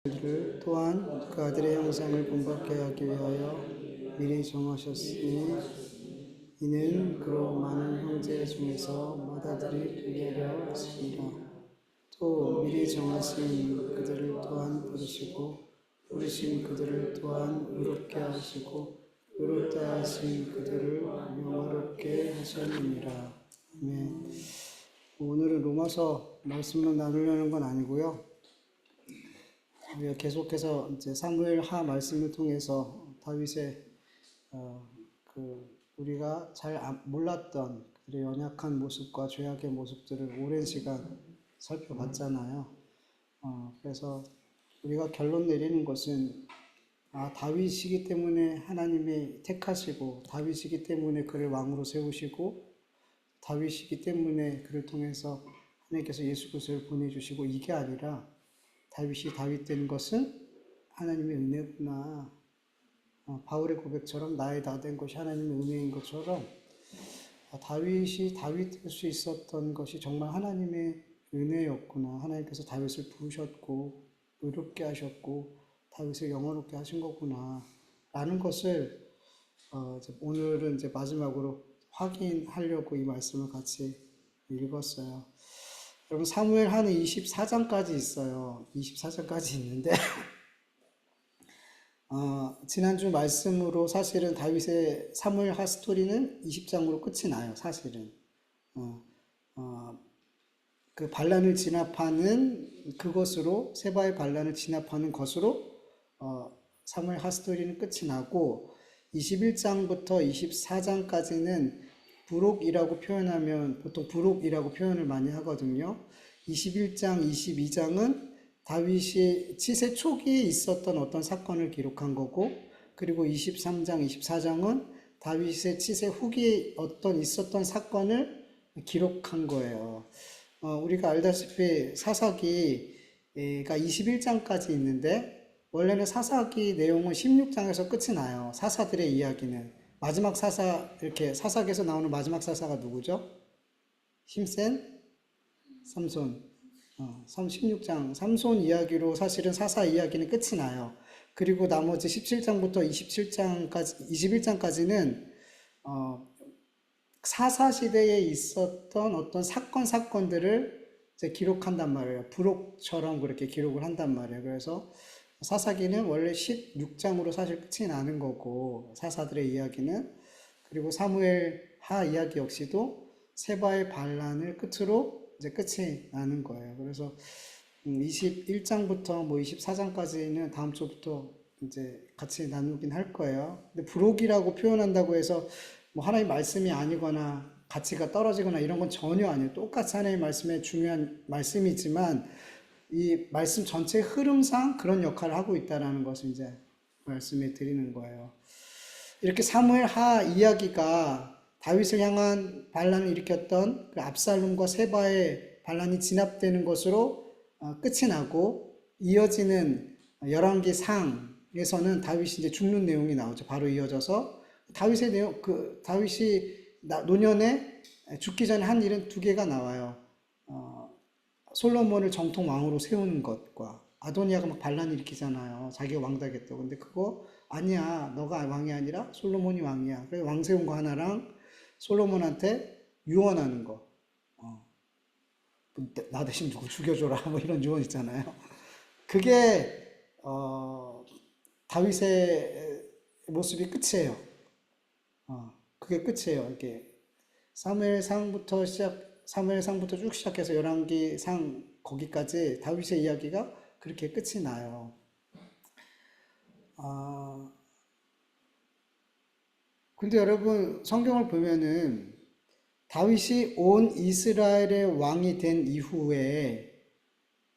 를 또한 그 아들의 형상을 본받게 하기 위하여 미리 정하셨으니 이는 그로 많은 형제 중에서 맏아들이 되게 하려 하심이라. 또 미리 정하신 그들을 또한 부르시고 부르신 그들을 또한 의롭게 하시고 의롭다 하신 그들을 영화롭게 하셨느니라. 아멘. 오늘은 로마서 말씀만 나누려는 건 아니고요. 우리가 계속해서 이제 사무엘하 말씀을 통해서 다윗의 우리가 잘 몰랐던 그들의 연약한 모습과 죄악의 모습들을 오랜 시간 살펴봤잖아요. 그래서 우리가 결론 내리는 것은 다윗이기 때문에 하나님이 택하시고 다윗이기 때문에 그를 왕으로 세우시고 다윗이기 때문에 그를 통해서 하나님께서 예수 그리스도를 보내주시고 이게 아니라 다윗이 다윗 된 것은 하나님의 은혜구나. 바울의 고백처럼 나의 다 된 것이 하나님의 은혜인 것처럼 다윗이 다윗 될 수 있었던 것이 정말 하나님의 은혜였구나. 하나님께서 다윗을 부르셨고 의롭게 하셨고 다윗을 영원롭게 하신 거구나. 라는 것을 오늘은 이제 마지막으로 확인하려고 이 말씀을 같이 읽었어요. 여러분 사무엘하는 24장까지 있어요. 24장까지 있는데 지난주 말씀으로 사실은 다윗의 사무엘하 스토리는 20장으로 끝이 나요. 사실은 그 반란을 진압하는 그것으로 세바의 반란을 진압하는 것으로 사무엘하 스토리는 끝이 나고 21장부터 24장까지는 부록이라고 표현하면 보통 부록이라고 표현을 많이 하거든요. 21장, 22장은 다윗이 치세 초기에 있었던 어떤 사건을 기록한 거고, 그리고 23장, 24장은 다윗의 치세 후기에 있었던 사건을 기록한 거예요. 우리가 알다시피 사사기가 21장까지 있는데, 원래는 사사기 내용은 16장에서 끝이 나요. 사사들의 이야기는. 마지막 이렇게 사사기에서 나오는 마지막 사사가 누구죠? 힘센 삼손. 16장 삼손 이야기로 사실은 사사 이야기는 끝이 나요. 그리고 나머지 17장부터 21장까지는 사사 시대에 있었던 어떤 사건들을 이제 기록한단 말이에요. 부록처럼 그렇게 기록을 한단 말이에요. 그래서 사사기는 원래 16장으로 사실 끝이 나는 거고, 사사들의 이야기는. 그리고 사무엘 하 이야기 역시도 세바의 반란을 끝으로 이제 끝이 나는 거예요. 그래서 21장부터 뭐 24장까지는 다음 주부터 이제 같이 나누긴 할 거예요. 근데 부록이라고 표현한다고 해서 뭐 하나님 말씀이 아니거나 가치가 떨어지거나 이런 건 전혀 아니에요. 똑같이 하나님 말씀의 중요한 말씀이지만 이 말씀 전체의 흐름상 그런 역할을 하고 있다는 것을 이제 말씀해 드리는 거예요. 이렇게 사무엘 하 이야기가 다윗을 향한 반란을 일으켰던 그 압살롬과 세바의 반란이 진압되는 것으로 끝이 나고, 이어지는 열왕기 상에서는 다윗이 이제 죽는 내용이 나오죠. 바로 이어져서 다윗의 내용, 다윗이 노년에 죽기 전에 한 일은 두 개가 나와요. 솔로몬을 정통 왕으로 세우는 것과, 아도니아가 막 반란 일으키잖아요. 자기가 왕 되겠다고. 근데 그거 아니야. 너가 왕이 아니라 솔로몬이 왕이야. 그래서 왕 세운 거 하나랑 솔로몬한테 유언하는 거. 나 대신 누구 죽여줘라. 뭐 이런 유언 있잖아요. 그게 다윗의 모습이 끝이에요. 그게 끝이에요. 이렇게 사무엘상부터 쭉 시작해서 열왕기상 거기까지 다윗의 이야기가 그렇게 끝이 나요. 근데 여러분 성경을 보면은 다윗이 온 이스라엘의 왕이 된 이후에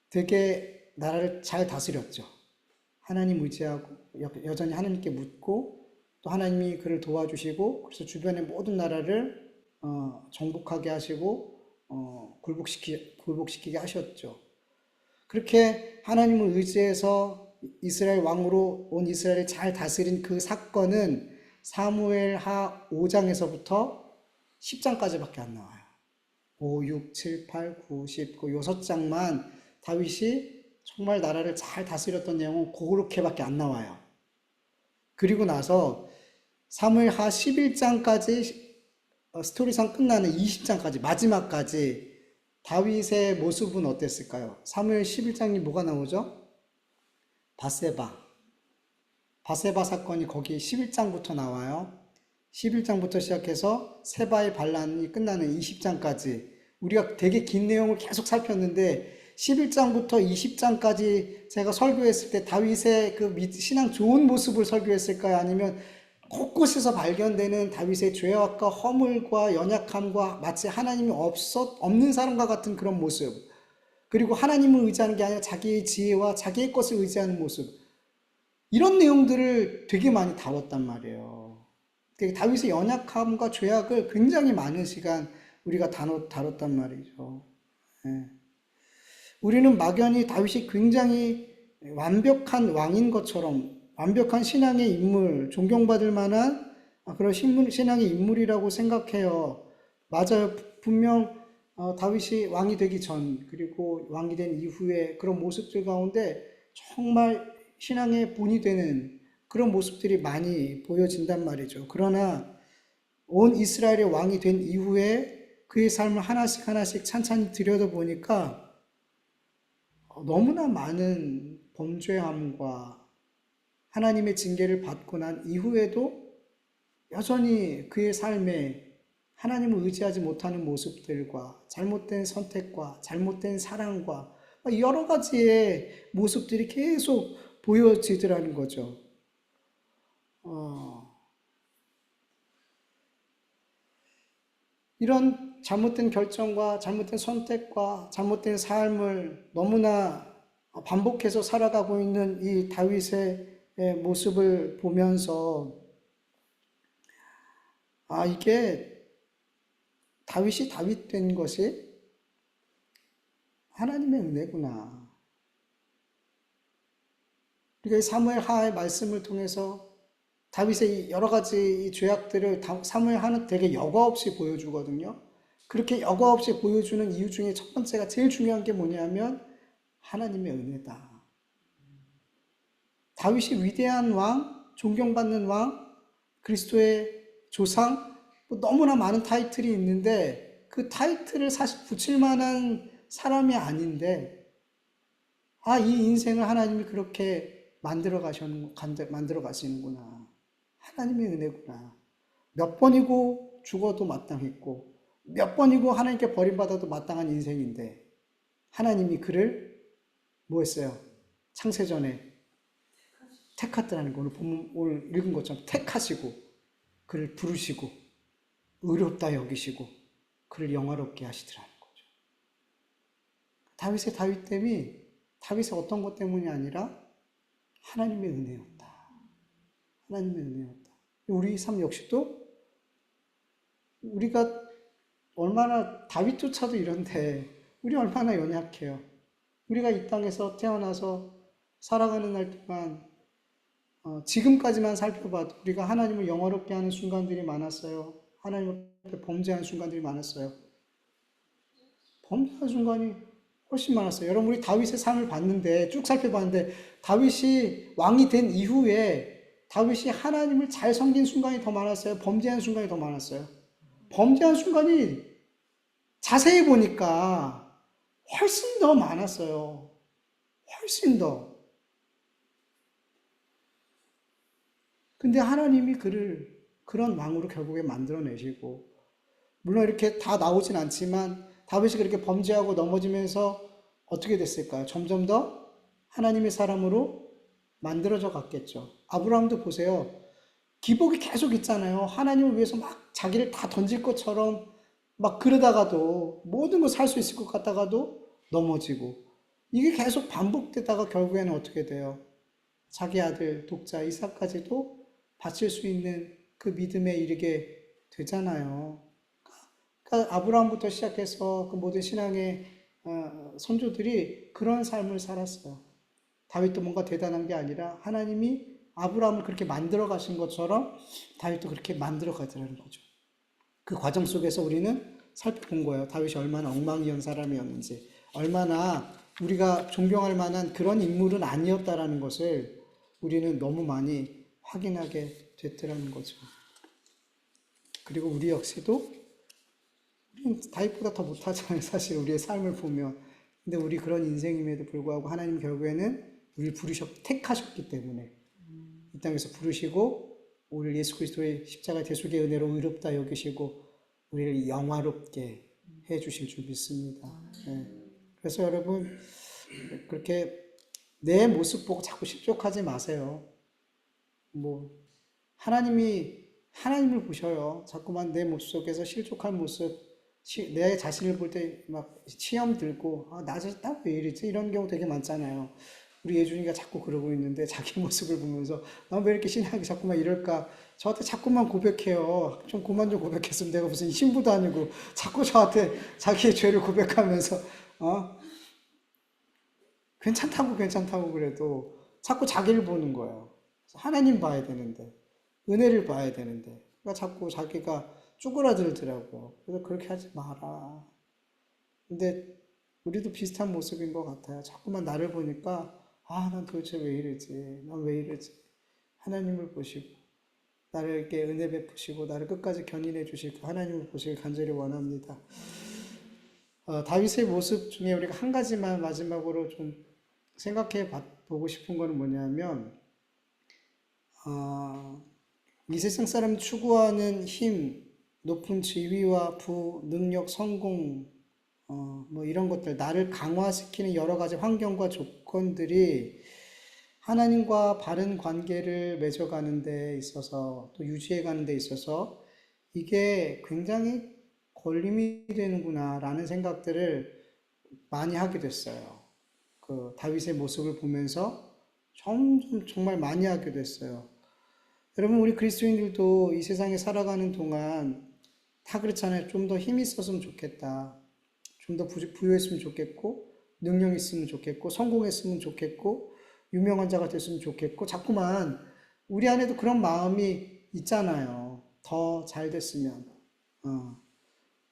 되게 나라를 잘 다스렸죠. 하나님 의지하고 여전히 하나님께 묻고, 또 하나님이 그를 도와주시고, 그래서 주변의 모든 나라를 정복하게 하시고 굴복시키게 하셨죠. 그렇게 하나님을 의지해서 이스라엘 왕으로 온 이스라엘을 잘 다스린 그 사건은 사무엘하 5장에서부터 10장까지밖에 안 나와요. 5, 6, 7, 8, 9, 10, 그 6장만 다윗이 정말 나라를 잘 다스렸던 내용은 그렇게밖에 안 나와요. 그리고 나서 사무엘하 11장까지 스토리상 끝나는 20장까지 마지막까지 다윗의 모습은 어땠을까요? 사무엘 11장이 뭐가 나오죠? 바세바 사건이 거기 11장부터 나와요. 11장부터 시작해서 세바의 반란이 끝나는 20장까지 우리가 되게 긴 내용을 계속 살폈는데 11장부터 20장까지 제가 설교했을 때 다윗의 그 신앙 좋은 모습을 설교했을까요? 아니면 곳곳에서 발견되는 다윗의 죄악과 허물과 연약함과 마치 하나님이 없는 사람과 같은 그런 모습, 그리고 하나님을 의지하는 게 아니라 자기의 지혜와 자기의 것을 의지하는 모습, 이런 내용들을 되게 많이 다뤘단 말이에요. 다윗의 연약함과 죄악을 굉장히 많은 시간 우리가 다뤘단 말이죠. 예. 우리는 막연히 다윗이 굉장히 완벽한 왕인 것처럼, 완벽한 신앙의 인물, 존경받을 만한 그런 신앙의 인물이라고 생각해요. 맞아요. 분명 다윗이 왕이 되기 전, 그리고 왕이 된 이후에 그런 모습들 가운데 정말 신앙의 본이 되는 그런 모습들이 많이 보여진단 말이죠. 그러나 온 이스라엘의 왕이 된 이후에 그의 삶을 하나씩 하나씩 찬찬히 들여다보니까 너무나 많은 범죄함과 하나님의 징계를 받고 난 이후에도 여전히 그의 삶에 하나님을 의지하지 못하는 모습들과 잘못된 선택과 잘못된 사랑과 여러 가지의 모습들이 계속 보여지더라는 거죠. 이런 잘못된 결정과 잘못된 선택과 잘못된 삶을 너무나 반복해서 살아가고 있는 이 다윗의 모습을 보면서 이게 다윗이 다윗 된 것이 하나님의 은혜구나. 우리가 이 사무엘하의 말씀을 통해서 다윗의 여러 가지 죄악들을 사무엘하는 되게 여과 없이 보여주거든요. 그렇게 여과 없이 보여주는 이유 중에 첫 번째가 제일 중요한 게 뭐냐면 하나님의 은혜다. 다윗이 위대한 왕, 존경받는 왕, 그리스도의 조상, 너무나 많은 타이틀이 있는데 그 타이틀을 사실 붙일 만한 사람이 아닌데 이 인생을 하나님이 그렇게 만들어 가시는구나. 하나님의 은혜구나. 몇 번이고 죽어도 마땅했고 몇 번이고 하나님께 버림받아도 마땅한 인생인데 하나님이 그를 뭐 했어요? 창세전에 택하더라는 거, 오늘 읽은 것처럼 택하시고 그를 부르시고 의롭다 여기시고 그를 영화롭게 하시더라는 거죠. 다윗의 다윗됨이 다윗의 어떤 것 때문이 아니라 하나님의 은혜였다. 하나님의 은혜였다. 우리 삶 역시도 우리가 얼마나 다윗조차도 이런데 우리 얼마나 연약해요. 우리가 이 땅에서 태어나서 살아가는 날 동안 지금까지만 살펴봐도 우리가 하나님을 영화롭게 하는 순간들이 많았어요. 하나님 앞에 범죄하는 순간들이 많았어요. 범죄하는 순간이 훨씬 많았어요. 여러분 우리 다윗의 삶을 봤는데 쭉 살펴봤는데 다윗이 왕이 된 이후에 다윗이 하나님을 잘 섬긴 순간이 더 많았어요? 범죄한 순간이 더 많았어요? 범죄한 순간이 자세히 보니까 훨씬 더 많았어요. 훨씬 더. 근데 하나님이 그를 그런 왕으로 결국에 만들어내시고, 물론 이렇게 다 나오진 않지만 다윗이 그렇게 범죄하고 넘어지면서 어떻게 됐을까요? 점점 더 하나님의 사람으로 만들어져 갔겠죠. 아브라함도 보세요. 기복이 계속 있잖아요. 하나님을 위해서 막 자기를 다 던질 것처럼 막 그러다가도 모든 걸 살 수 있을 것 같다가도 넘어지고, 이게 계속 반복되다가 결국에는 어떻게 돼요? 자기 아들 독자 이삭까지도 바칠 수 있는 그 믿음에 이르게 되잖아요. 그러니까 아브라함부터 시작해서 그 모든 신앙의 선조들이 그런 삶을 살았어요. 다윗도 뭔가 대단한 게 아니라 하나님이 아브라함을 그렇게 만들어 가신 것처럼 다윗도 그렇게 만들어 가더라는 거죠. 그 과정 속에서 우리는 살펴본 거예요. 다윗이 얼마나 엉망이었는 사람이었는지, 얼마나 우리가 존경할 만한 그런 인물은 아니었다라는 것을 우리는 너무 많이 확인하게 됐더라는 거죠. 그리고 우리 역시도 우리는 다윗보다 더 못하잖아요. 사실 우리의 삶을 보면. 근데 우리 그런 인생임에도 불구하고 하나님 결국에는 우리를 택하셨기 때문에 이 땅에서 부르시고 우리를 예수 그리스도의 십자가 대속의 은혜로 의롭다 여기시고 우리를 영화롭게 해주실 줄 믿습니다. 네. 그래서 여러분 그렇게 내 모습 보고 자꾸 실족하지 마세요. 뭐 하나님을 보셔요. 자꾸만 내 모습 속에서 실족한 모습, 내 자신을 볼 때 막 치염 들고 나 자신 딱 왜 이러지? 이런 경우 되게 많잖아요. 우리 예준이가 자꾸 그러고 있는데 자기 모습을 보면서 난 왜 이렇게 신앙이 자꾸만 이럴까? 저한테 자꾸만 고백해요. 좀 그만 좀 고백했으면 내가 무슨 신부도 아니고 자꾸 저한테 자기의 죄를 고백하면서 괜찮다고 그래도 자꾸 자기를 보는 거예요. 하나님 봐야 되는데 은혜를 봐야 되는데 그러니까 자꾸 자기가 쪼그라들더라고요. 그래서 그렇게 하지 마라. 근데 우리도 비슷한 모습인 것 같아요. 자꾸만 나를 보니까 난 도대체 왜 이러지? 난 왜 이러지? 하나님을 보시고 나를 이렇게 은혜 베푸시고 나를 끝까지 견인해 주실 그 하나님을 보시길 간절히 원합니다. 다윗의 모습 중에 우리가 한 가지만 마지막으로 좀 생각해 보고 싶은 거는 뭐냐면 이 세상 사람 추구하는 힘, 높은 지위와 부, 능력, 성공, 뭐 이런 것들, 나를 강화시키는 여러 가지 환경과 조건들이 하나님과 바른 관계를 맺어가는 데 있어서 또 유지해가는 데 있어서 이게 굉장히 걸림이 되는구나라는 생각들을 많이 하게 됐어요. 그 다윗의 모습을 보면서 점점 정말 많이 하게 됐어요. 여러분, 우리 그리스도인들도 이 세상에 살아가는 동안 다 그렇잖아요. 좀 더 힘이 있었으면 좋겠다. 좀 더 부유했으면 좋겠고, 능력 있으면 좋겠고, 성공했으면 좋겠고, 유명한 자가 됐으면 좋겠고, 자꾸만 우리 안에도 그런 마음이 있잖아요. 더 잘 됐으면.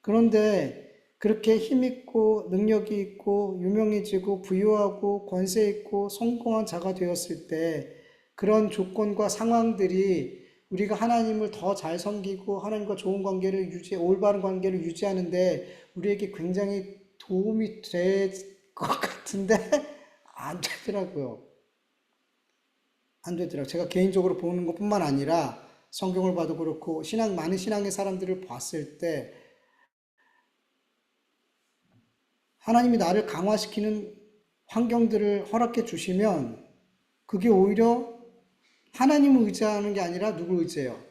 그런데 그렇게 힘있고, 능력이 있고, 유명해지고, 부유하고, 권세 있고, 성공한 자가 되었을 때, 그런 조건과 상황들이 우리가 하나님을 더 잘 섬기고 하나님과 좋은 관계를 올바른 관계를 유지하는데 우리에게 굉장히 도움이 될 것 같은데 안 되더라고요. 안 되더라고요. 제가 개인적으로 보는 것뿐만 아니라 성경을 봐도 그렇고 많은 신앙의 사람들을 봤을 때 하나님이 나를 강화시키는 환경들을 허락해 주시면 그게 오히려 하나님을 의지하는 게 아니라 누굴 의지해요?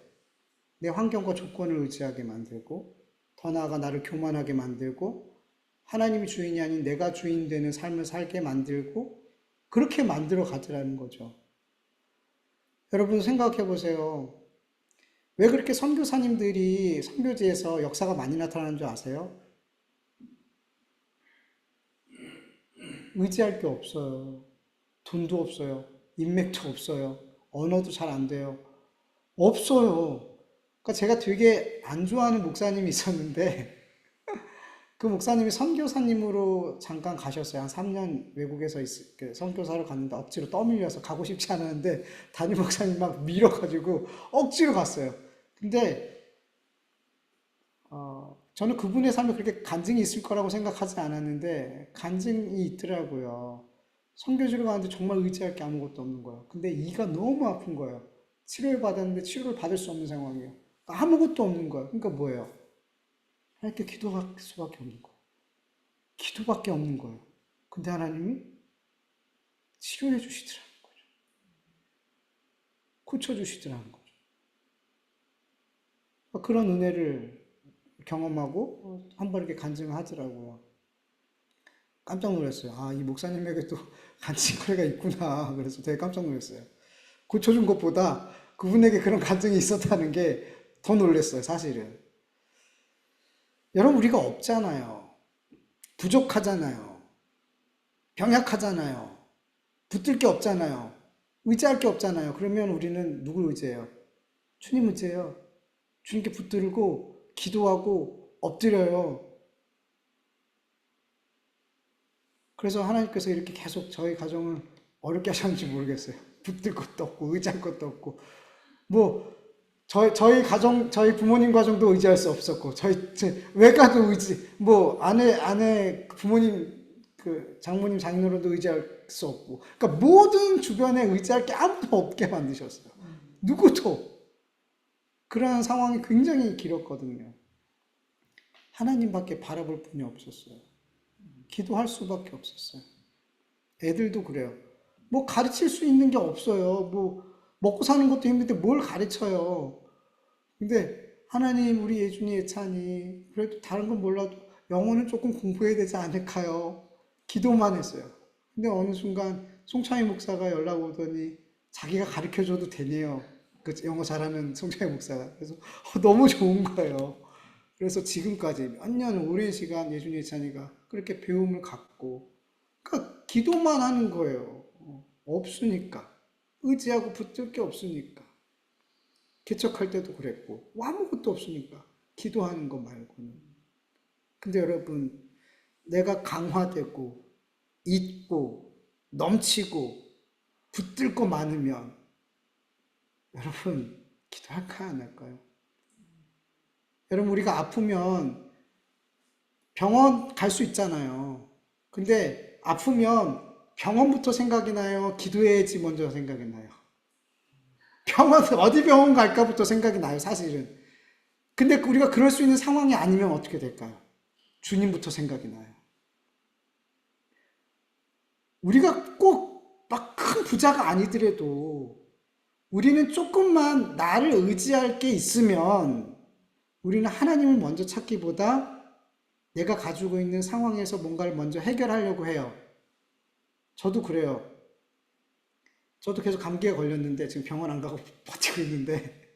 내 환경과 조건을 의지하게 만들고 더 나아가 나를 교만하게 만들고 하나님이 주인이 아닌 내가 주인 되는 삶을 살게 만들고 그렇게 만들어 가더라는 거죠. 여러분 생각해 보세요. 왜 그렇게 선교사님들이 선교지에서 역사가 많이 나타나는 줄 아세요? 의지할 게 없어요. 돈도 없어요. 인맥도 없어요. 언어도 잘 안 돼요. 없어요. 그러니까 제가 되게 안 좋아하는 목사님이 있었는데 그 목사님이 선교사님으로 잠깐 가셨어요. 한 3년 외국에서 선교사를 갔는데 억지로 떠밀려서 가고 싶지 않았는데 담임 목사님 막 밀어가지고 억지로 갔어요. 근데 저는 그분의 삶에 그렇게 간증이 있을 거라고 생각하지 않았는데 간증이 있더라고요. 선교지로 가는데 정말 의지할 게 아무것도 없는 거예요. 근데 이가 너무 아픈 거예요. 치료를 받았는데 치료를 받을 수 없는 상황이에요. 그러니까 아무것도 없는 거예요. 그러니까 뭐예요? 하나님께 기도할 수밖에 없는 거예요. 기도밖에 없는 거예요. 근데 하나님이 치료해 주시더라는 거죠. 고쳐주시더라는 거죠. 그런 은혜를 경험하고 한 번 이렇게 간증을 하더라고요. 깜짝 놀랐어요. 이 목사님에게 또 간증거리가 있구나. 그래서 되게 깜짝 놀랐어요. 고쳐준 것보다 그분에게 그런 간증이 있었다는 게 더 놀랐어요, 사실은. 여러분, 우리가 없잖아요. 부족하잖아요. 병약하잖아요. 붙들 게 없잖아요. 의지할 게 없잖아요. 그러면 우리는 누굴 의지해요? 주님 의지해요. 주님께 붙들고 기도하고 엎드려요. 그래서 하나님께서 이렇게 계속 저희 가정을 어렵게 하셨는지 모르겠어요. 붙들 것도 없고 의지할 것도 없고 뭐 저희 가정 저희 부모님 가정도 의지할 수 없었고 저희 외가도 뭐 아내 부모님 그 장모님 장인어른도 의지할 수 없고 그러니까 모든 주변에 의지할 게 아무도 없게 만드셨어요. 누구도. 그런 상황이 굉장히 길었거든요. 하나님밖에 바라볼 분이 없었어요. 기도할 수밖에 없었어요. 애들도 그래요. 뭐 가르칠 수 있는 게 없어요. 뭐 먹고 사는 것도 힘든데 뭘 가르쳐요. 근데 하나님 우리 예준이 예찬이 그래도 다른 건 몰라도 영어는 조금 공부해야 되지 않을까요? 기도만 했어요. 근데 어느 순간 송창희 목사가 연락 오더니 자기가 가르쳐줘도 되네요. 그 영어 잘하는 송창희 목사가. 그래서 너무 좋은 거예요. 그래서 지금까지 몇 년 오랜 시간 예준이 예찬이가 그렇게 배움을 갖고 그러니까 기도만 하는 거예요. 없으니까. 의지하고 붙들 게 없으니까. 개척할 때도 그랬고 아무것도 없으니까 기도하는 거 말고는. 근데 여러분 내가 강화되고 있고 넘치고 붙들 거 많으면 여러분 기도할까요 안 할까요? 여러분 우리가 아프면 병원 갈 수 있잖아요. 근데 아프면 병원부터 생각이 나요? 기도해야지 먼저 생각이 나요? 어디 병원 갈까부터 생각이 나요, 사실은. 근데 우리가 그럴 수 있는 상황이 아니면 어떻게 될까요? 주님부터 생각이 나요. 우리가 꼭 막 큰 부자가 아니더라도 우리는 조금만 나를 의지할 게 있으면 우리는 하나님을 먼저 찾기보다 내가 가지고 있는 상황에서 뭔가를 먼저 해결하려고 해요. 저도 그래요. 저도 계속 감기에 걸렸는데 지금 병원 안 가고 버티고 있는데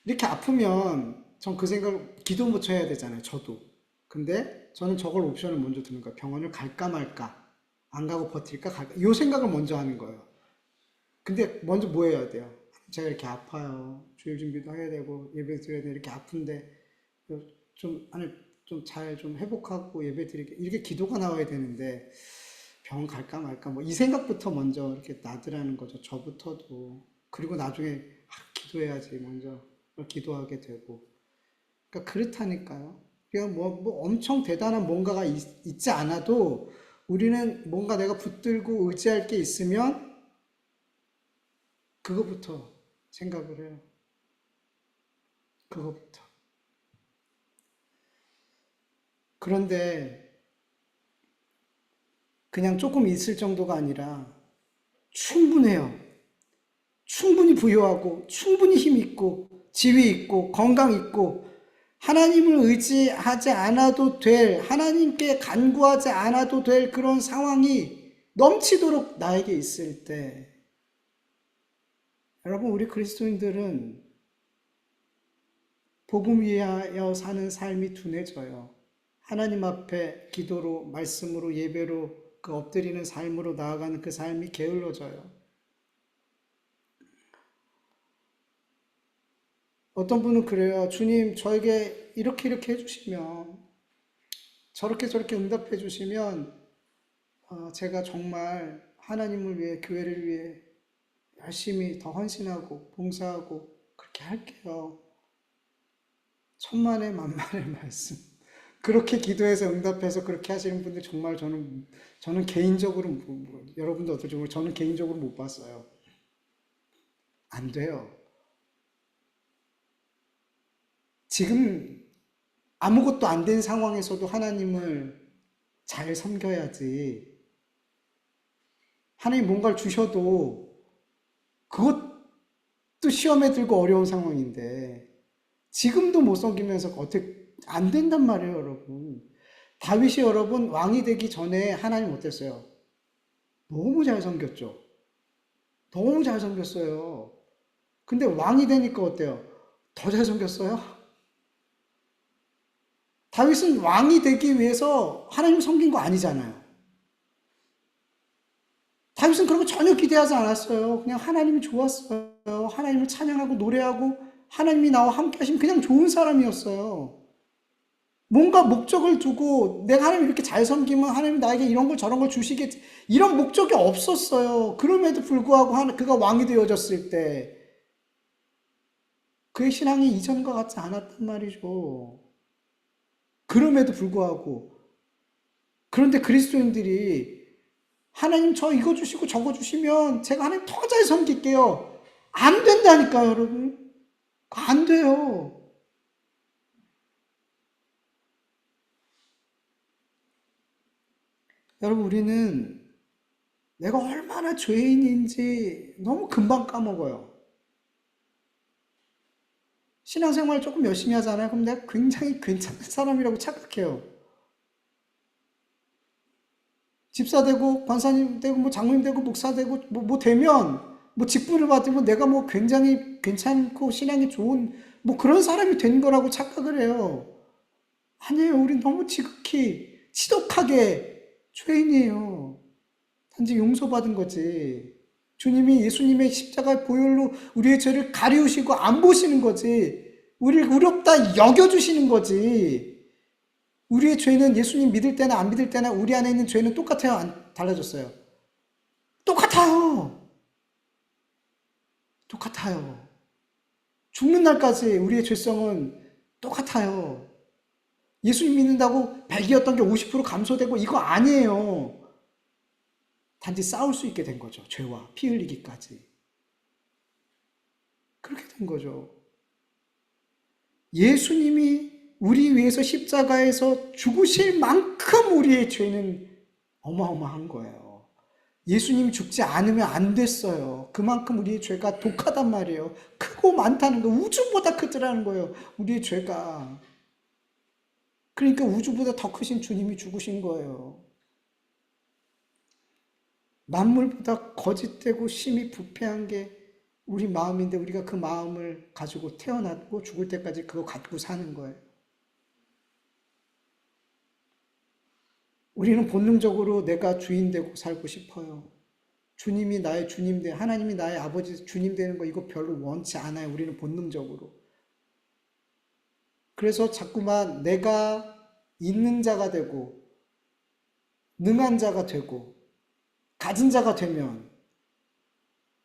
이렇게 아프면 전 그 생각을 기도부터 해야 되잖아요. 저도. 근데 저는 저걸 옵션을 먼저 드는 거예요. 병원을 갈까 말까. 안 가고 버틸까 갈까. 이 생각을 먼저 하는 거예요. 근데 먼저 뭐 해야 돼요? 제가 이렇게 아파요. 주일 준비도 해야 되고 예배 드려야 돼. 이렇게 아픈데 좀 안에 좀 잘 좀 회복하고 예배 드리게 이렇게 기도가 나와야 되는데 병원 갈까 말까 뭐 이 생각부터 먼저 이렇게 나더라는 거죠. 저부터도. 그리고 나중에 기도해야지 먼저 기도하게 되고. 그러니까 그렇다니까요. 그냥 뭐 엄청 대단한 뭔가가 있지 않아도 우리는 뭔가 내가 붙들고 의지할 게 있으면 그거부터 생각을 해요. 그거부터. 그런데 그냥 조금 있을 정도가 아니라 충분해요. 충분히 부유하고 충분히 힘 있고 지위 있고 건강 있고 하나님을 의지하지 않아도 될 하나님께 간구하지 않아도 될 그런 상황이 넘치도록 나에게 있을 때 여러분 우리 그리스도인들은 복음 위하여 사는 삶이 둔해져요. 하나님 앞에 기도로 말씀으로 예배로 그 엎드리는 삶으로 나아가는 그 삶이 게을러져요. 어떤 분은 그래요. 주님, 저에게 이렇게 해주시면, 저렇게 응답해 주시면, 제가 정말 하나님을 위해, 교회를 위해 열심히 더 헌신하고, 봉사하고, 그렇게 할게요. 천만의 만만의 말씀. 그렇게 기도해서 응답해서 그렇게 하시는 분들 정말 저는 개인적으로, 여러분도 어떨지 모르겠어요. 저는 개인적으로 못 봤어요. 안 돼요. 지금 아무것도 안 된 상황에서도 하나님을 잘 섬겨야지. 하나님 뭔가를 주셔도 그것도 시험에 들고 어려운 상황인데 지금도 못 섬기면서 어떻게 안 된단 말이에요, 여러분. 다윗이 여러분 왕이 되기 전에 하나님 어땠어요? 너무 잘 섬겼죠. 너무 잘 섬겼어요. 근데 왕이 되니까 어때요? 더 잘 섬겼어요? 다윗은 왕이 되기 위해서 하나님 섬긴 거 아니잖아요. 다윗은 그런 거 전혀 기대하지 않았어요. 그냥 하나님이 좋았어요. 하나님을 찬양하고 노래하고 하나님이 나와 함께 하시면 그냥 좋은 사람이었어요. 뭔가 목적을 두고 내가 하나님 이렇게 잘 섬기면 하나님이 나에게 이런 걸 저런 걸 주시겠지. 이런 목적이 없었어요. 그럼에도 불구하고 그가 왕이 되어졌을 때 그의 신앙이 이전과 같지 않았단 말이죠. 그럼에도 불구하고. 그런데 그리스도인들이 하나님 저 이거 주시고 저거 주시면 제가 하나님 더 잘 섬길게요. 안 된다니까요, 여러분. 안 돼요. 여러분, 우리는 내가 얼마나 죄인인지 너무 금방 까먹어요. 신앙생활 조금 열심히 하잖아요. 그럼 내가 굉장히 괜찮은 사람이라고 착각해요. 집사 되고, 권사님 되고, 뭐 장로님 되고, 목사 되고, 뭐 되면, 뭐 직분을 받으면 내가 뭐 굉장히 괜찮고 신앙이 좋은, 뭐 그런 사람이 된 거라고 착각을 해요. 아니에요. 우린 너무 지극히, 지독하게 죄인이에요. 단지 용서받은 거지. 주님이 예수님의 십자가 보혈로 우리의 죄를 가리우시고 안 보시는 거지. 우리를 의롭다 여겨주시는 거지. 우리의 죄는 예수님 믿을 때나 안 믿을 때나 우리 안에 있는 죄는 똑같아요? 안 달라졌어요? 똑같아요. 똑같아요. 죽는 날까지 우리의 죄성은 똑같아요. 예수님 믿는다고 100이었던 게 50% 감소되고 이거 아니에요. 단지 싸울 수 있게 된 거죠. 죄와 피 흘리기까지. 그렇게 된 거죠. 예수님이 우리 위해서 십자가에서 죽으실 만큼 우리의 죄는 어마어마한 거예요. 예수님이 죽지 않으면 안 됐어요. 그만큼 우리의 죄가 독하단 말이에요. 크고 많다는 거, 우주보다 크더라는 거예요. 우리의 죄가. 그러니까 우주보다 더 크신 주님이 죽으신 거예요. 만물보다 거짓되고 심히 부패한 게 우리 마음인데 우리가 그 마음을 가지고 태어났고 죽을 때까지 그거 갖고 사는 거예요. 우리는 본능적으로 내가 주인 되고 살고 싶어요. 주님이 나의 주님 되, 하나님이 나의 아버지 주님 되는 거 이거 별로 원치 않아요. 우리는 본능적으로. 그래서 자꾸만 내가 있는 자가 되고, 능한 자가 되고, 가진 자가 되면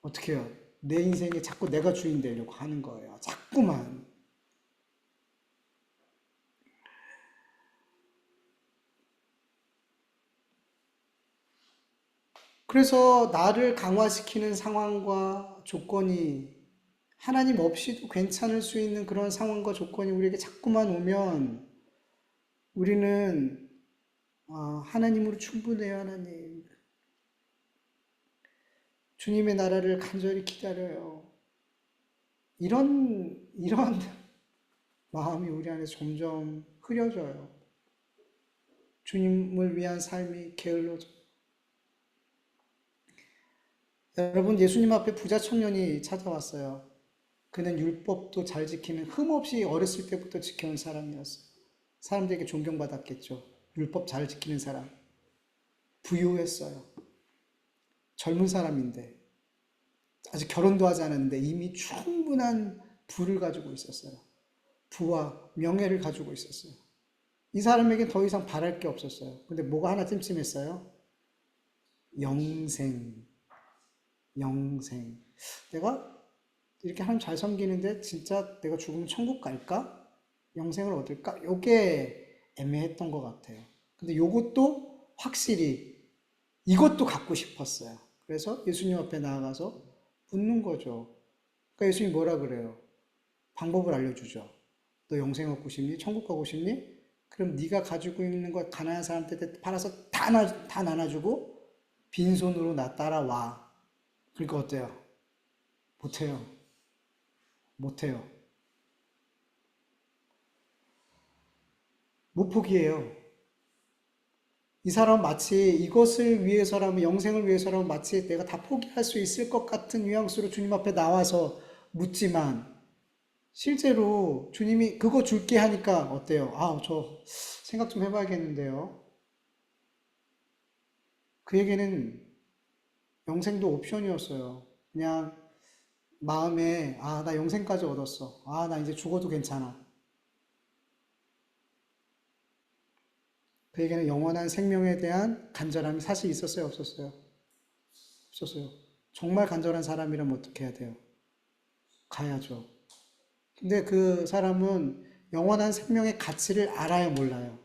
어떻게 해요? 내 인생에 자꾸 내가 주인 되려고 하는 거예요. 자꾸만. 그래서 나를 강화시키는 상황과 조건이 하나님 없이도 괜찮을 수 있는 그런 상황과 조건이 우리에게 자꾸만 오면 우리는 하나님으로 충분해요, 하나님. 주님의 나라를 간절히 기다려요. 이런 마음이 우리 안에 점점 흐려져요. 주님을 위한 삶이 게을러져요. 여러분, 예수님 앞에 부자 청년이 찾아왔어요. 그는 율법도 잘 지키는, 흠없이 어렸을 때부터 지켜온 사람이었어요. 사람들에게 존경받았겠죠. 율법 잘 지키는 사람. 부유했어요. 젊은 사람인데, 아직 결혼도 하지 않았는데 이미 충분한 부를 가지고 있었어요. 부와 명예를 가지고 있었어요. 이 사람에겐 더 이상 바랄 게 없었어요. 근데 뭐가 하나 찜찜했어요? 영생. 영생. 내가 이렇게 하나님 잘 섬기는데 진짜 내가 죽으면 천국 갈까? 영생을 얻을까? 요게 애매했던 것 같아요. 근데 요것도 확실히 이것도 갖고 싶었어요. 그래서 예수님 앞에 나아가서 묻는 거죠. 그러니까 예수님 뭐라 그래요? 방법을 알려주죠. 너 영생 얻고 싶니? 천국 가고 싶니? 그럼 네가 가지고 있는 것 가난한 사람한테 팔아서 다 나눠주고 빈손으로 나 따라와. 그러니까 어때요? 못해요. 못해요. 못 포기해요. 이 사람 마치 이것을 위해서라면, 영생을 위해서라면 마치 내가 다 포기할 수 있을 것 같은 뉘앙스로 주님 앞에 나와서 묻지만, 실제로 주님이 그거 줄게 하니까 어때요? 저 생각 좀 해봐야겠는데요. 그에게는 영생도 옵션이었어요. 그냥 마음에, 나 영생까지 얻었어. 나 이제 죽어도 괜찮아. 그에게는 영원한 생명에 대한 간절함이 사실 있었어요, 없었어요? 없었어요. 정말 간절한 사람이라면 어떻게 해야 돼요? 가야죠. 근데 그 사람은 영원한 생명의 가치를 알아요, 몰라요?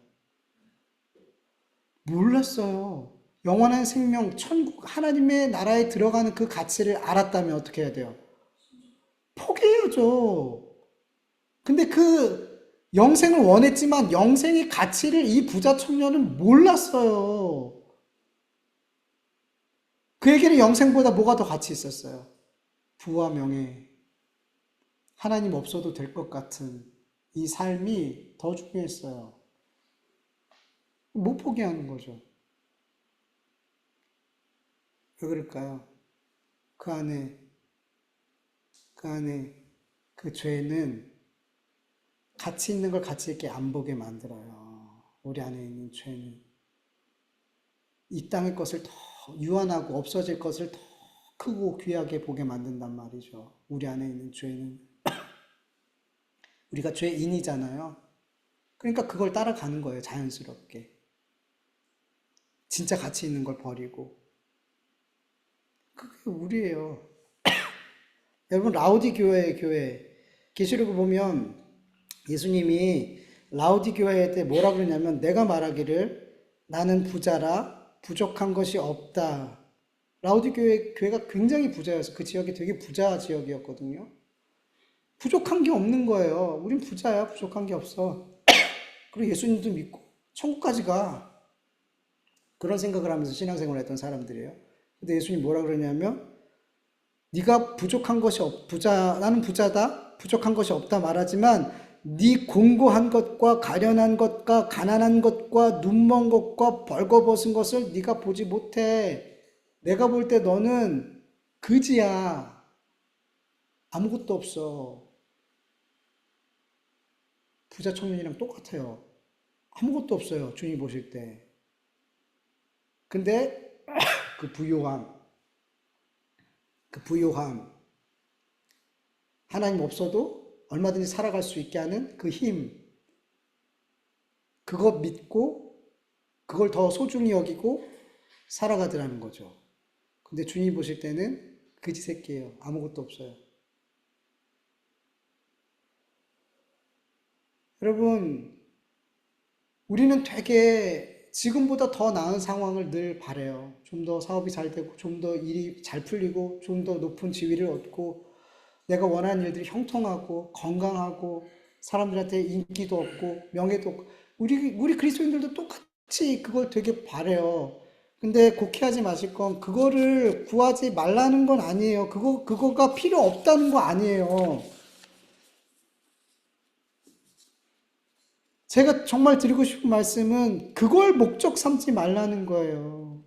몰랐어요. 영원한 생명, 천국, 하나님의 나라에 들어가는 그 가치를 알았다면 어떻게 해야 돼요? 포기해야죠. 근데 그 영생을 원했지만 영생의 가치를 이 부자 청년은 몰랐어요. 그에게는 영생보다 뭐가 더 가치 있었어요? 부와 명예, 하나님 없어도 될 것 같은 이 삶이 더 중요했어요. 못 포기하는 거죠. 왜 그럴까요? 그 안에, 그 안에 그 죄는 가치 있는 걸 가치 있게 안 보게 만들어요. 우리 안에 있는 죄는. 이 땅의 것을 더 유한하고 없어질 것을 더 크고 귀하게 보게 만든단 말이죠. 우리 안에 있는 죄는. 우리가 죄인이잖아요. 그러니까 그걸 따라가는 거예요, 자연스럽게. 진짜 가치 있는 걸 버리고. 그게 우리예요. 여러분, 라우디 교회의 교회. 계시록을 보면 예수님이 라우디 교회에 때 뭐라 그러냐면 내가 말하기를 나는 부자라 부족한 것이 없다. 라우디 교회가 굉장히 부자여서 그 지역이 되게 부자 지역이었거든요. 부족한 게 없는 거예요. 우린 부자야. 부족한 게 없어. 그리고 예수님도 믿고 천국까지 가. 그런 생각을 하면서 신앙생활을 했던 사람들이에요. 근데 예수님 뭐라 그러냐면 네가 부족한 것이 부자 나는 부자다. 부족한 것이 없다 말하지만 네 공고한 것과 가련한 것과 가난한 것과 눈먼 것과 벌거벗은 것을 네가 보지 못해. 내가 볼 때 너는 그지야. 아무것도 없어. 부자 청년이랑 똑같아요. 아무것도 없어요. 주님 보실 때. 근데 그 부요함, 그 부요함, 하나님 없어도 얼마든지 살아갈 수 있게 하는 그 힘, 그거 믿고 그걸 더 소중히 여기고 살아가더라는 거죠. 근데 주님 보실 때는 그지 새끼예요. 아무것도 없어요. 여러분, 우리는 되게 지금보다 더 나은 상황을 늘 바래요. 좀 더 사업이 잘 되고, 좀 더 일이 잘 풀리고, 좀 더 높은 지위를 얻고, 내가 원하는 일들이 형통하고, 건강하고, 사람들한테 인기도 없고, 명예도 없고, 우리 그리스도인들도 똑같이 그걸 되게 바래요. 근데 곡해하지 마실 건 그거를 구하지 말라는 건 아니에요. 그거가 필요 없다는 거 아니에요. 제가 정말 드리고 싶은 말씀은 그걸 목적 삼지 말라는 거예요.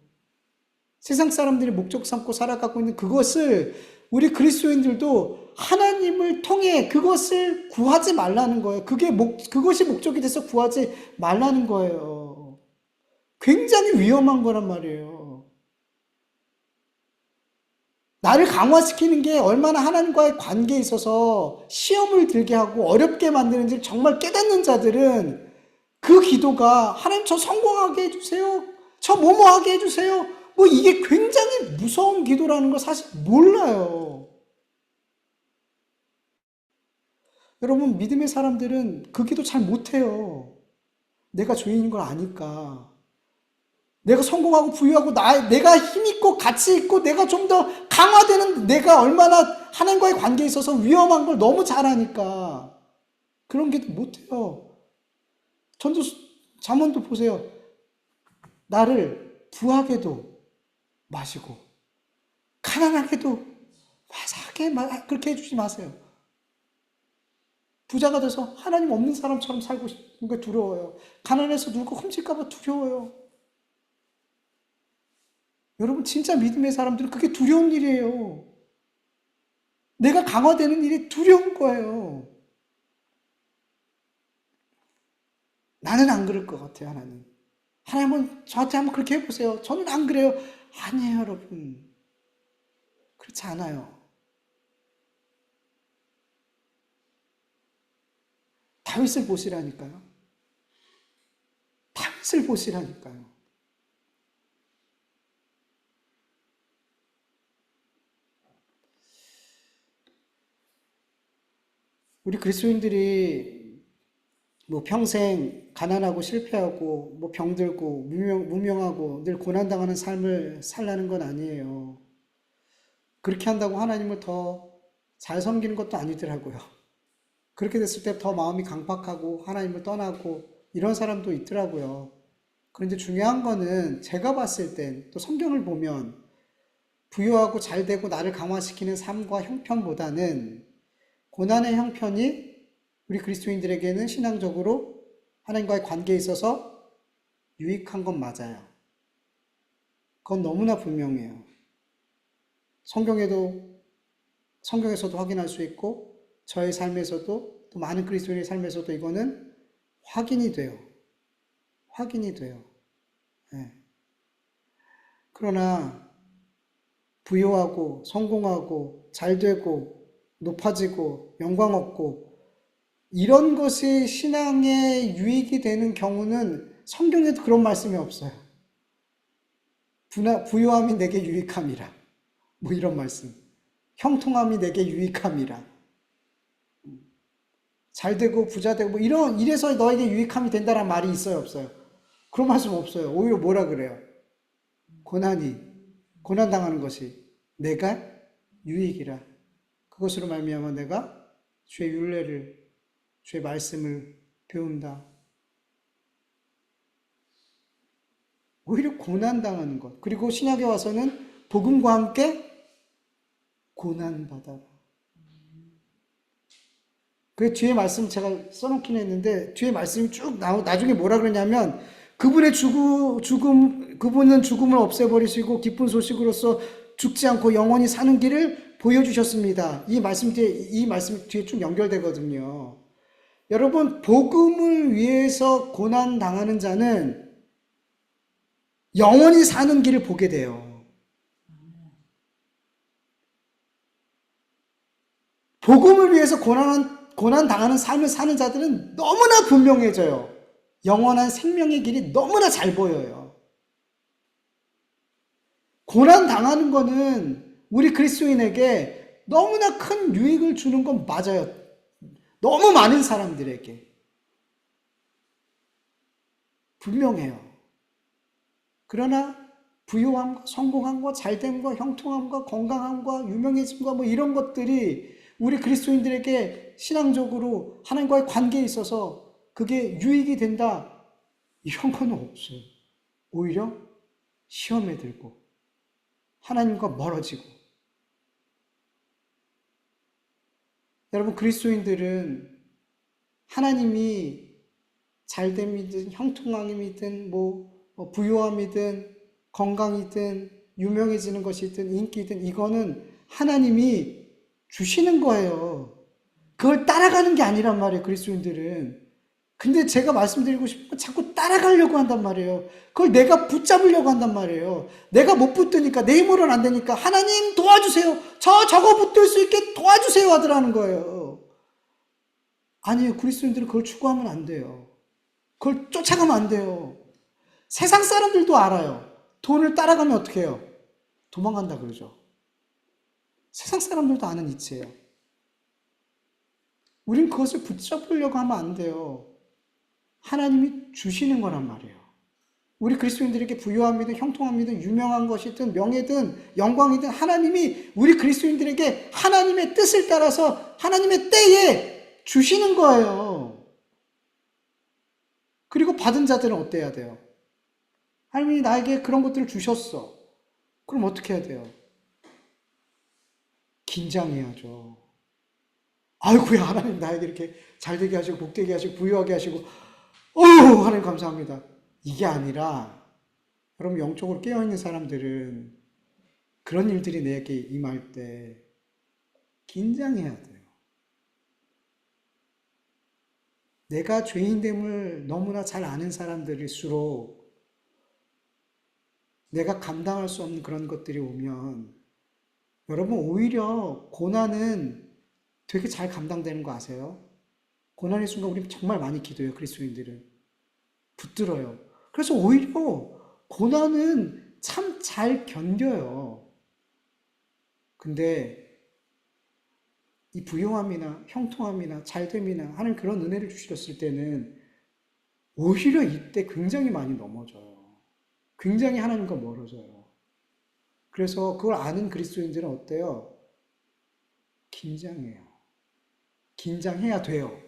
세상 사람들이 목적 삼고 살아가고 있는 그것을 우리 그리스도인들도 하나님을 통해 그것을 구하지 말라는 거예요. 그것이 목적이 돼서 구하지 말라는 거예요. 굉장히 위험한 거란 말이에요. 나를 강화시키는 게 얼마나 하나님과의 관계에 있어서 시험을 들게 하고 어렵게 만드는지 정말 깨닫는 자들은 그 기도가 하나님 저 성공하게 해주세요. 저 뭐뭐하게 해주세요. 뭐 이게 굉장히 무서운 기도라는 걸 사실 몰라요. 여러분 믿음의 사람들은 그 기도 잘 못해요. 내가 죄인인 걸 아니까. 내가 성공하고 부유하고 내가 힘있고 가치있고 내가 좀 더 강화되는 내가 얼마나 하나님과의 관계에 있어서 위험한 걸 너무 잘 아니까. 그런 기도 못해요. 전도, 잠언도 보세요. 나를 부하게도 마시고, 가난하게도 화사하게 그렇게 해주지 마세요. 부자가 돼서 하나님 없는 사람처럼 살고 싶은 게 두려워요. 가난해서 누가 훔칠까봐 두려워요. 여러분, 진짜 믿음의 사람들은 그게 두려운 일이에요. 내가 강화되는 일이 두려운 거예요. 나는 안 그럴 것 같아요, 하나님. 하나님은 저한테 한번 그렇게 해보세요. 저는 안 그래요. 아니에요, 여러분. 그렇지 않아요. 다윗을 보시라니까요. 탓을 보시라니까요. 우리 그리스도인들이 뭐 평생 가난하고 실패하고 뭐 병들고 무명하고 늘 고난당하는 삶을 살라는 건 아니에요. 그렇게 한다고 하나님을 더 잘 섬기는 것도 아니더라고요. 그렇게 됐을 때 더 마음이 강팍하고 하나님을 떠나고 이런 사람도 있더라고요. 그런데 중요한 거는 제가 봤을 땐 또 성경을 보면 부유하고 잘 되고 나를 강화시키는 삶과 형편보다는 고난의 형편이 우리 그리스도인들에게는 신앙적으로 하나님과의 관계에 있어서 유익한 건 맞아요. 그건 너무나 분명해요. 성경에서도 확인할 수 있고 저의 삶에서도 또 많은 그리스도인의 삶에서도 이거는 확인이 돼요. 확인이 돼요. 네. 그러나 부유하고 성공하고 잘되고 높아지고 영광 얻고 이런 것이 신앙에 유익이 되는 경우는 성경에도 그런 말씀이 없어요. 부유함이 내게 유익함이라. 뭐 이런 말씀. 형통함이 내게 유익함이라. 잘되고 부자되고 뭐 이래서 너에게 유익함이 된다는 말이 있어요, 없어요? 그런 말씀 없어요. 오히려 뭐라 그래요? 고난 당하는 것이 내가 유익이라. 그것으로 말미암아 내가 주의 율례를, 주의 말씀을 배운다. 오히려 고난 당하는 것. 그리고 신약에 와서는 복음과 함께 고난 받아라. 그 뒤에 말씀 제가 써놓긴 했는데 뒤에 말씀이 쭉 나중에 뭐라 그러냐면 그분은 죽음을 없애버리시고 기쁜 소식으로서 죽지 않고 영원히 사는 길을 보여주셨습니다. 이 말씀 뒤에 쭉 연결되거든요. 여러분, 복음을 위해서 고난 당하는 자는 영원히 사는 길을 보게 돼요. 복음을 위해서 고난 당하는 삶을 사는 자들은 너무나 분명해져요. 영원한 생명의 길이 너무나 잘 보여요. 고난 당하는 거는 우리 그리스도인에게 너무나 큰 유익을 주는 건 맞아요. 너무 많은 사람들에게. 분명해요. 그러나 부유함과 성공함과 잘됨과 형통함과 건강함과 유명해짐과 뭐 이런 것들이 우리 그리스도인들에게 신앙적으로 하나님과의 관계에 있어서 그게 유익이 된다. 이런 건 없어요. 오히려 시험에 들고 하나님과 멀어지고. 여러분, 그리스도인들은 하나님이 잘됨이든 형통함이든 부유함이든 건강이든 유명해지는 것이든 인기든 이거는 하나님이 주시는 거예요. 그걸 따라가는 게 아니란 말이에요, 그리스도인들은. 근데 제가 말씀드리고 싶은 건 자꾸 따라가려고 한단 말이에요. 그걸 내가 붙잡으려고 한단 말이에요. 내가 못 붙으니까, 내 힘으로는 안 되니까 하나님 도와주세요. 저거 붙들 수 있게 도와주세요 하더라는 거예요. 아니에요. 그리스도인들은 그걸 추구하면 안 돼요. 그걸 쫓아가면 안 돼요. 세상 사람들도 알아요. 돈을 따라가면 어떻게 해요? 도망간다 그러죠. 세상 사람들도 아는 이치예요. 우린 그것을 붙잡으려고 하면 안 돼요. 하나님이 주시는 거란 말이에요. 우리 그리스도인들에게 부유함이든 형통함이든 유명한 것이든 명예든 영광이든 하나님이 우리 그리스도인들에게 하나님의 뜻을 따라서 하나님의 때에 주시는 거예요. 그리고 받은 자들은 어때야 돼요? 하나님이 나에게 그런 것들을 주셨어. 그럼 어떻게 해야 돼요? 긴장해야죠. 아이고야, 하나님 나에게 이렇게 잘되게 하시고 복되게 하시고 부유하게 하시고 하나님 감사합니다. 이게 아니라 여러분, 영적으로 깨어있는 사람들은 그런 일들이 내게 임할 때 긴장해야 돼요. 내가 죄인됨을 너무나 잘 아는 사람들일수록 내가 감당할 수 없는 그런 것들이 오면 여러분, 오히려 고난은 되게 잘 감당되는 거 아세요? 고난의 순간 우리 정말 많이 기도해요. 그리스도인들은 붙들어요. 그래서 오히려 고난은 참 잘 견뎌요. 근데 이 부요함이나 형통함이나 잘됨이나 하는 그런 은혜를 주셨을 때는 오히려 이때 굉장히 많이 넘어져요. 굉장히 하나님과 멀어져요. 그래서 그걸 아는 그리스도인들은 어때요? 긴장해요. 긴장해야 돼요.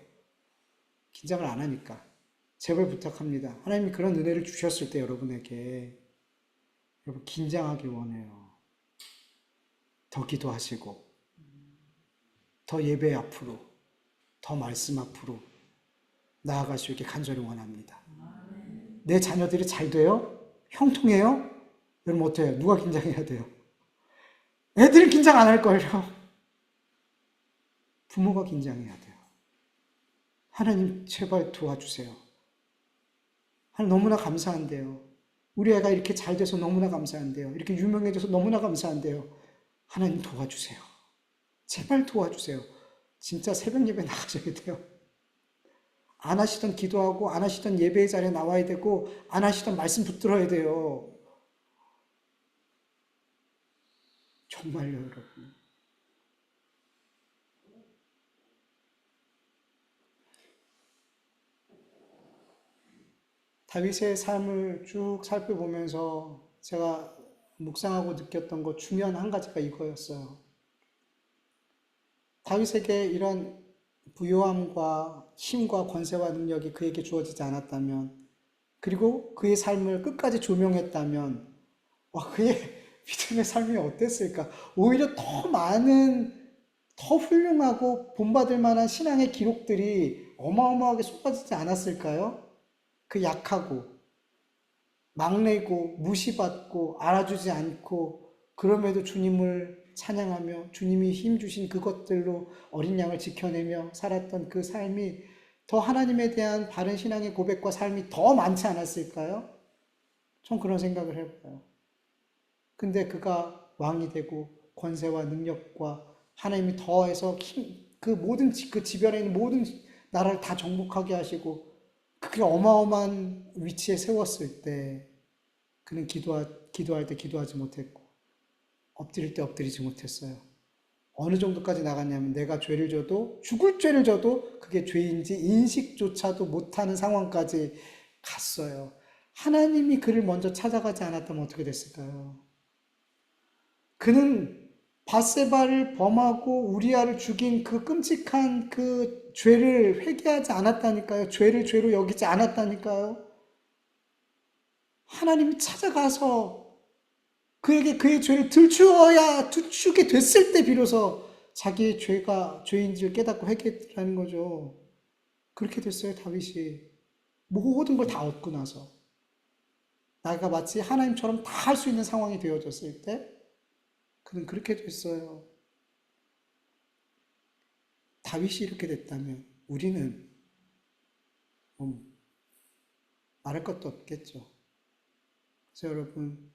긴장을 안 하니까. 제발 부탁합니다. 하나님이 그런 은혜를 주셨을 때 여러분에게 여러분 긴장하기 원해요. 더 기도하시고 더 예배 앞으로 더 말씀 앞으로 나아갈 수 있게 간절히 원합니다. 내 자녀들이 잘 돼요? 형통해요? 여러분 어때요? 누가 긴장해야 돼요? 애들은 긴장 안 할걸요? 부모가 긴장해야 돼요. 하나님 제발 도와주세요. 하나님 너무나 감사한데요. 우리 애가 이렇게 잘 돼서 너무나 감사한데요. 이렇게 유명해져서 너무나 감사한데요. 하나님 도와주세요. 제발 도와주세요. 진짜 새벽 예배 나가셔야 돼요. 안 하시던 기도하고 안 하시던 예배의 자리에 나와야 되고 안 하시던 말씀 붙들어야 돼요. 정말요, 여러분. 다윗의 삶을 쭉 살펴보면서 제가 묵상하고 느꼈던 것 중요한 한 가지가 이거였어요. 다윗에게 이런 부요함과 힘과 권세와 능력이 그에게 주어지지 않았다면, 그리고 그의 삶을 끝까지 조명했다면, 그의 믿음의 삶이 어땠을까? 오히려 더 많은, 더 훌륭하고 본받을 만한 신앙의 기록들이 어마어마하게 쏟아지지 않았을까요? 그 약하고, 막내고, 무시받고, 알아주지 않고, 그럼에도 주님을 찬양하며 주님이 힘주신 그것들로 어린 양을 지켜내며 살았던 그 삶이 더 하나님에 대한 바른 신앙의 고백과 삶이 더 많지 않았을까요? 전 그런 생각을 해봐요. 근데 그가 왕이 되고 권세와 능력과 하나님이 더해서 그 모든 그 지변에 있는 모든 나라를 다 정복하게 하시고 그게 어마어마한 위치에 세웠을 때 그는 기도할 때 기도하지 못했고 엎드릴 때 엎드리지 못했어요. 어느 정도까지 나갔냐면 내가 죄를 져도 죽을 죄를 져도 그게 죄인지 인식조차도 못하는 상황까지 갔어요. 하나님이 그를 먼저 찾아가지 않았다면 어떻게 됐을까요? 그는 밧세바를 범하고 우리아를 죽인 그 끔찍한 그 죄를 회개하지 않았다니까요. 죄를 죄로 여기지 않았다니까요. 하나님이 찾아가서 그에게 그의 죄를 들추게 됐을 때 비로소 자기의 죄가 죄인지를 깨닫고 회개했다는 거죠. 그렇게 됐어요, 다윗이. 모든 걸 다 얻고 나서. 나가 마치 하나님처럼 다 할 수 있는 상황이 되어졌을 때 그는 그렇게 됐어요. 다윗이 이렇게 됐다면 우리는 말할 것도 없겠죠. 그래서 여러분,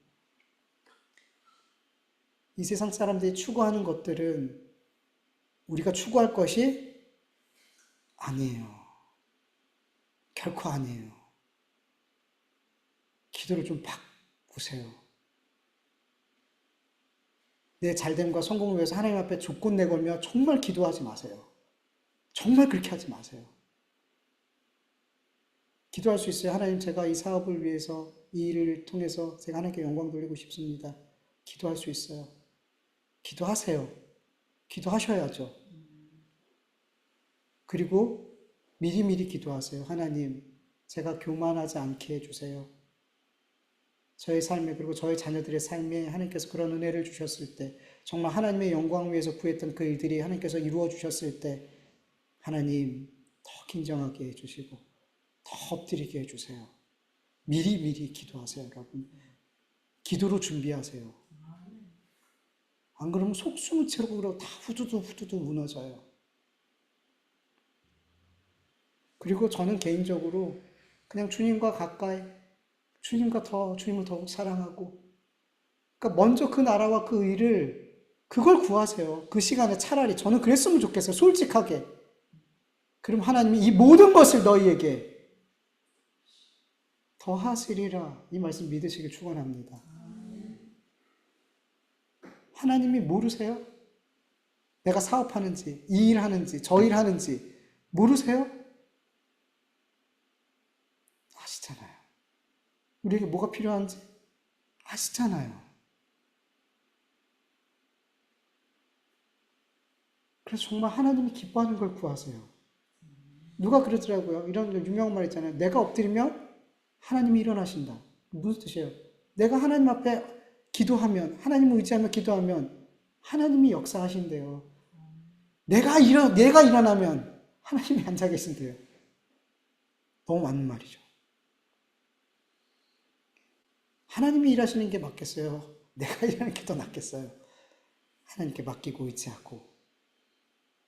이 세상 사람들이 추구하는 것들은 우리가 추구할 것이 아니에요. 결코 아니에요. 기도를 좀 바꾸세요. 내 잘됨과 성공을 위해서 하나님 앞에 조건 내걸며 정말 기도하지 마세요. 정말 그렇게 하지 마세요. 기도할 수 있어요. 하나님, 제가 이 사업을 위해서 이 일을 통해서 제가 하나님께 영광 돌리고 싶습니다. 기도할 수 있어요. 기도하세요. 기도하셔야죠. 그리고 미리미리 기도하세요. 하나님, 제가 교만하지 않게 해주세요. 저의 삶에 그리고 저의 자녀들의 삶에 하나님께서 그런 은혜를 주셨을 때 정말 하나님의 영광을 위해서 구했던 그 일들이 하나님께서 이루어 주셨을 때 하나님 더 긴장하게 해주시고 더 엎드리게 해주세요. 미리미리 기도하세요, 여러분. 기도로 준비하세요. 안 그러면 속 숨은 채로 다 후두두 무너져요. 그리고 저는 개인적으로 그냥 주님과 가까이, 주님을 더욱 사랑하고, 그러니까 먼저 그 나라와 그 의를, 그걸 구하세요. 그 시간에 차라리 저는 그랬으면 좋겠어요. 솔직하게. 그럼 하나님이 이 모든 것을 너희에게 더 하시리라. 이 말씀 믿으시길 축원합니다. 하나님이 모르세요? 내가 사업하는지, 이 일 하는지, 저 일 하는지 모르세요? 아시잖아요. 우리에게 뭐가 필요한지 아시잖아요. 그래서 정말 하나님이 기뻐하는 걸 구하세요. 누가 그러더라고요. 이런 유명한 말 있잖아요. 내가 엎드리면 하나님이 일어나신다. 무슨 뜻이에요? 내가 하나님 앞에 기도하면, 하나님을 의지하며 기도하면 하나님이 역사하신대요. 내가 일어나면 하나님이 앉아 계신대요. 너무 맞는 말이죠. 하나님이 일하시는 게 맞겠어요? 내가 일하는 게 더 낫겠어요? 하나님께 맡기고 의지하고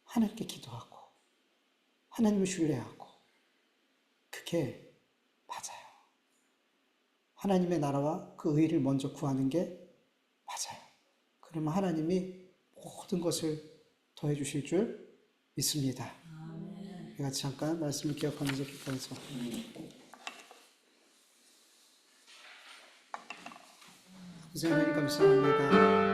하나님께 기도하고 하나님을 신뢰하고 그게 맞아요. 하나님의 나라와 그 의를 먼저 구하는 게 맞아요. 그러면 하나님이 모든 것을 더해 주실 줄 믿습니다. 우리 같이 잠깐 말씀을 기억하면서 기도해서 아버지 하나님 감사합니다.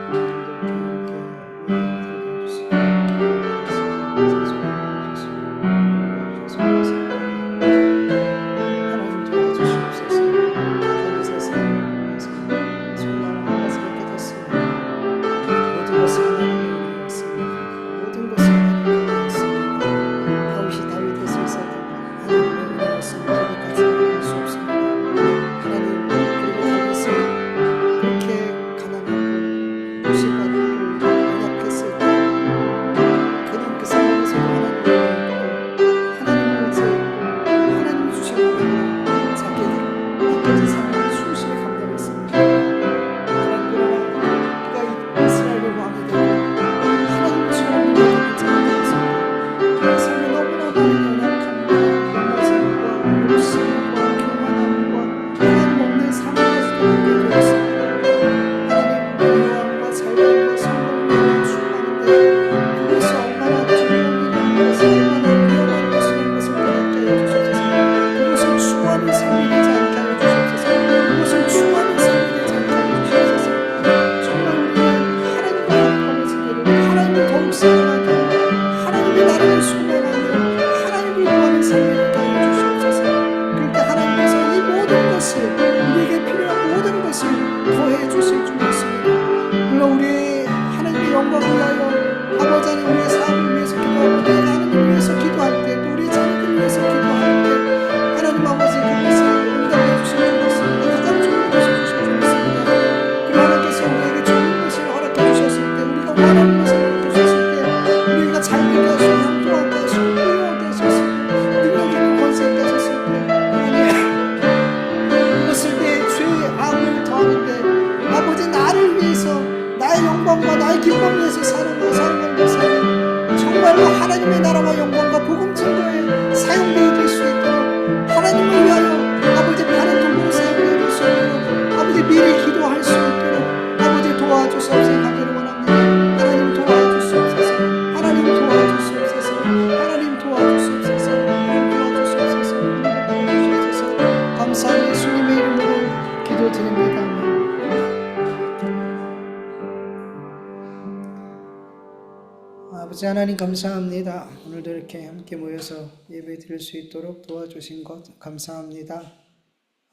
아버지 하나님 감사합니다. 오늘도 이렇게 함께 모여서 예배 드릴 수 있도록 도와주신 것 감사합니다.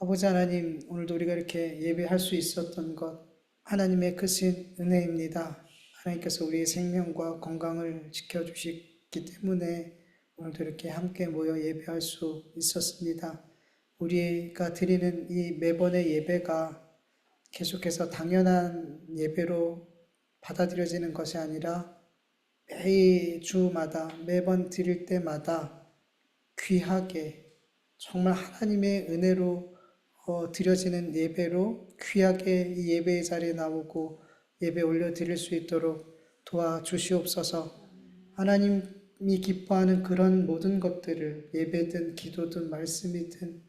아버지 하나님, 오늘도 우리가 이렇게 예배할 수 있었던 것 하나님의 크신 은혜입니다. 하나님께서 우리의 생명과 건강을 지켜주시기 때문에 오늘도 이렇게 함께 모여 예배할 수 있었습니다. 우리가 드리는 이 매번의 예배가 계속해서 당연한 예배로 받아들여지는 것이 아니라 매주마다 매번 드릴 때마다 귀하게 정말 하나님의 은혜로 드려지는 예배로 귀하게 이 예배의 자리에 나오고 예배 올려드릴 수 있도록 도와주시옵소서. 하나님이 기뻐하는 그런 모든 것들을 예배든 기도든 말씀이든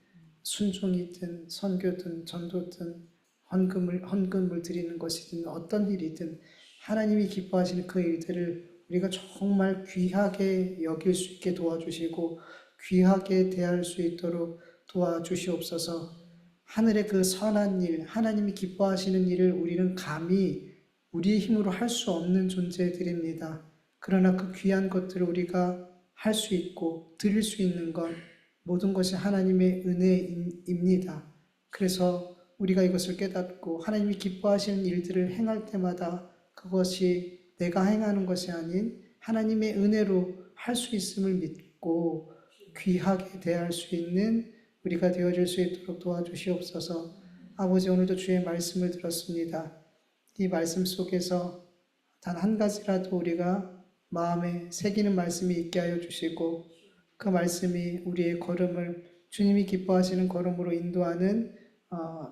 순종이든 선교든 전도든 헌금을 드리는 것이든 어떤 일이든 하나님이 기뻐하시는 그 일들을 우리가 정말 귀하게 여길 수 있게 도와주시고 귀하게 대할 수 있도록 도와주시옵소서. 하늘의 그 선한 일, 하나님이 기뻐하시는 일을 우리는 감히 우리의 힘으로 할 수 없는 존재들입니다. 그러나 그 귀한 것들을 우리가 할 수 있고 드릴 수 있는 건 모든 것이 하나님의 은혜입니다. 그래서 우리가 이것을 깨닫고 하나님이 기뻐하시는 일들을 행할 때마다 그것이 내가 행하는 것이 아닌 하나님의 은혜로 할 수 있음을 믿고 귀하게 대할 수 있는 우리가 되어질 수 있도록 도와주시옵소서. 아버지, 오늘도 주의 말씀을 들었습니다. 이 말씀 속에서 단 한 가지라도 우리가 마음에 새기는 말씀이 있게 하여 주시고 그 말씀이 우리의 걸음을 주님이 기뻐하시는 걸음으로 인도하는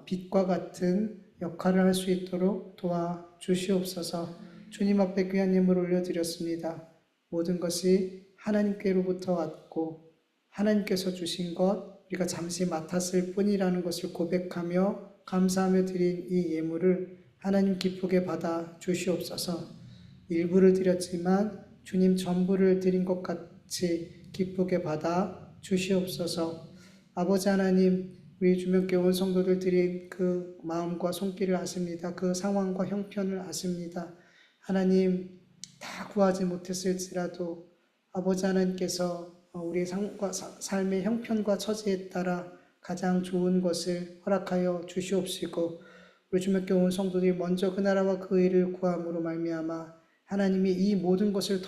빛과 같은 역할을 할 수 있도록 도와주시옵소서. 주님 앞에 귀한 예물을 올려드렸습니다. 모든 것이 하나님께로부터 왔고 하나님께서 주신 것 우리가 잠시 맡았을 뿐이라는 것을 고백하며 감사하며 드린 이 예물을 하나님 기쁘게 받아 주시옵소서. 일부를 드렸지만 주님 전부를 드린 것 같이 기쁘게 받아 주시옵소서. 아버지 하나님, 우리 주명교회 온 성도들 드린 그 마음과 손길을 아십니다. 그 상황과 형편을 아십니다. 하나님, 다 구하지 못했을지라도 아버지 하나님께서 우리의 삶의 형편과 처지에 따라 가장 좋은 것을 허락하여 주시옵시고 우리 주명교회 온 성도들이 먼저 그 나라와 그 의를 구함으로 말미암아 하나님이 이 모든 것을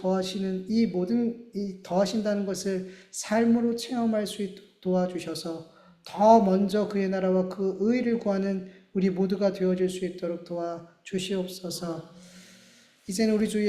더하신다는 것을 삶으로 체험할 수 있도록 도와주셔서 더 먼저 그의 나라와 그 의를 구하는 우리 모두가 되어질 수 있도록 도와주시옵소서. 이제는 우리 주 예수